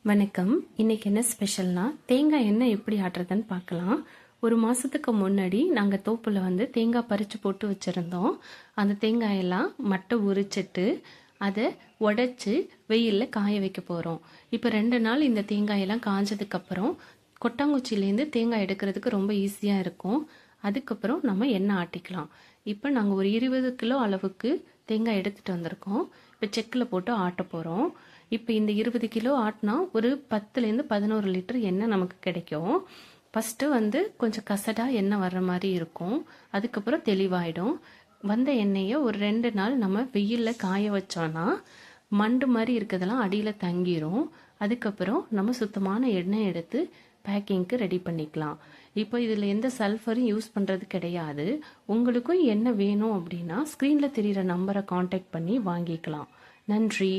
வணக்கம். இன்னைக்கு என்ன ஸ்பெஷல்னா தேங்காய் எண்ணெய் எப்படி ஆட்டுறதுன்னு பார்க்கலாம். ஒரு மாசத்துக்கு முன்னாடி நாங்கள் தோப்புல தேங்காய் பறித்து போட்டு வச்சுருந்தோம். அந்த தேங்காயெல்லாம் மட்டை உரிச்சிட்டு அதை உடைச்சி வெயிலில் காய வைக்க போகிறோம். இப்போ 2 நாள் இந்த தேங்காயெல்லாம் காஞ்சதுக்கப்புறம் கொட்டாங்குச்சியிலேருந்து தேங்காய் எடுக்கிறதுக்கு ரொம்ப ஈஸியாக இருக்கும். அதுக்கப்புறம் நம்ம எண்ணெய் ஆட்டிக்கலாம். இப்போ நாங்கள் ஒரு 20 கிலோ அளவுக்கு தேங்காய் எடுத்துகிட்டு வந்திருக்கோம். இப்போ செக்கில் போட்டு ஆட்ட போகிறோம். இப்போ இந்த 20 கிலோ ஆட்டினா ஒரு 10லேருந்து 11 லிட்டர் எண்ணெய் நமக்கு கிடைக்கும். ஃபஸ்ட்டு கொஞ்சம் கசடாக எண்ணெய் வர்ற மாதிரி இருக்கும். அதுக்கப்புறம் தெளிவாயிடும். வந்த எண்ணெயை ஒரு 2 நாள் நம்ம வெயிலில் காய வச்சோன்னா மண்டு மாதிரி இருக்கிறதெல்லாம் அடியில் தங்கிரும். அதுக்கப்புறம் நம்ம சுத்தமான எண்ணெய் எடுத்து பேக்கிங்க்கு ரெடி பண்ணிக்கலாம். இப்போ இதில் எந்த சல்ஃபரும் யூஸ் பண்ணுறது கிடையாது. உங்களுக்கும் எண்ணெய் வேணும் அப்படின்னா ஸ்க்ரீனில் தெரிகிற நம்பரை காண்டாக்ட் பண்ணி வாங்கிக்கலாம். நன்றி.